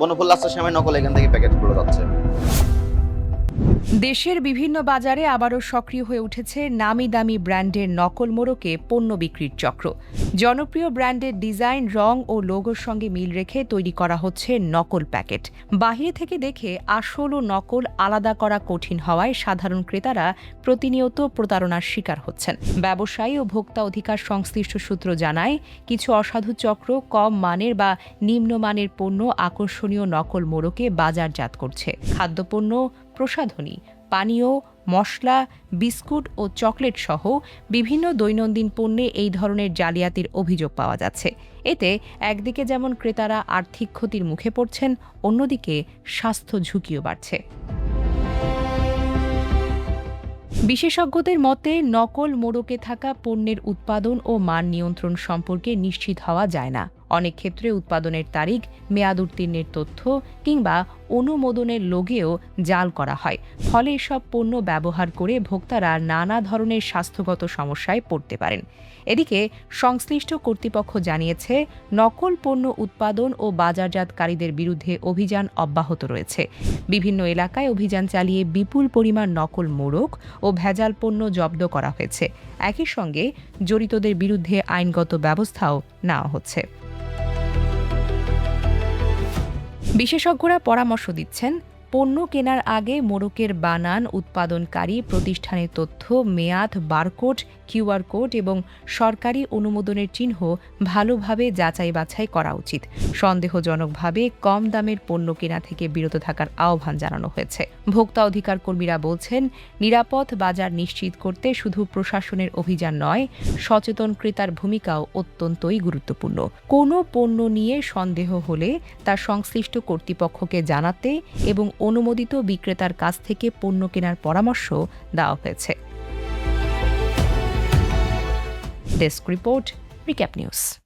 বনফুল লাচ্ছার সেমাই নকল এখান থেকে প্যাকেটগুলো যাচ্ছে। দেশের বিভিন্ন বাজারে আবারও সক্রিয় হয়ে উঠেছে নামি দামি ব্র্যান্ডের নকল মোড়কে পণ্য বিক্রির চক্র। জনপ্রিয় ব্র্যান্ডের ডিজাইন, রং ও লোগোর সঙ্গে মিল রেখে তৈরি করা হচ্ছে নকল প্যাকেট। বাহিরে থেকে দেখে আসল ও নকল আলাদা করা কঠিন হওয়ায় সাধারণ ক্রেতারা প্রতিনিয়ত প্রতারণার শিকার হচ্ছেন। ব্যবসায়ী ও ভোক্তা অধিকার সংশ্লিষ্ট সূত্র জানায়, কিছু অসাধু চক্র কম মানের বা নিম্নমানের পণ্য আকর্ষণীয় নকল মোড়কে বাজারজাত করছে। খাদ্যপণ্য, প্রসাধনী, পানীয়, মশলা, বিস্কুট ও চকলেট সহ বিভিন্ন দৈনন্দিন পণ্যে এই ধরনের জালিয়াতির অভিযোগ পাওয়া যাচ্ছে। এতে একদিকে যেমন ক্রেতারা আর্থিক ক্ষতির মুখে পড়ছেন, অন্যদিকে স্বাস্থ্য ঝুঁকিও বাড়ছে। বিশেষজ্ঞদের মতে, নকল মোড়কে থাকা পণ্যের উৎপাদন ও মান নিয়ন্ত্রণ সম্পর্কে নিশ্চিত হওয়া যায় না। অনেক ক্ষেত্রে উৎপাদনের তারিখ, মেয়াদ উত্তীর্ণের তথ্য কিংবা অনুমোদনের লোগেও জাল করা হয়। ফলে এসব পণ্য ব্যবহার করে ভোক্তারা নানা ধরনের স্বাস্থ্যগত সমস্যায় পড়তে পারেন। এদিকে সংশ্লিষ্ট কর্তৃপক্ষ জানিয়েছে, নকল পণ্য উৎপাদন ও বাজারজাতকারীদের বিরুদ্ধে অভিযান অব্যাহত রয়েছে। বিভিন্ন এলাকায় অভিযান চালিয়ে বিপুল পরিমাণ নকল মোড়ক ও ভেজাল পণ্য জব্দ করা হয়েছে। একই সঙ্গে জড়িতদের বিরুদ্ধে আইনগত ব্যবস্থাও নেওয়া হচ্ছে। বিশেষজ্ঞরা পরামর্শ দিচ্ছেন, পণ্য কেনার আগে মোড়কের বানান, উৎপাদনকারী প্রতিষ্ঠানের তথ্য, মেয়াদ, বারকোড, কিউআর কোড এবং সরকারি অনুমোদনের চিহ্ন ভালোভাবে যাচাই বাছাই করা উচিত। সন্দেহজনকভাবে কম দামের পণ্য কেনা থেকে বিরত থাকার আহ্বান জানানো হয়েছে। ভোক্তা অধিকার কর্মীরা বলছেন, নিরাপদ বাজার নিশ্চিত করতে শুধু প্রশাসনের অভিযান নয়, সচেতন ক্রেতার ভূমিকাও অত্যন্তই গুরুত্বপূর্ণ। কোনো পণ্য নিয়ে সন্দেহ হলে তা সংশ্লিষ্ট কর্তৃপক্ষকে জানাতে এবং অনুমোদিত বিক্রেতার কাছ থেকে পণ্য কেনার পরামর্শ দেওয়া হয়েছে। Desk report, recap news.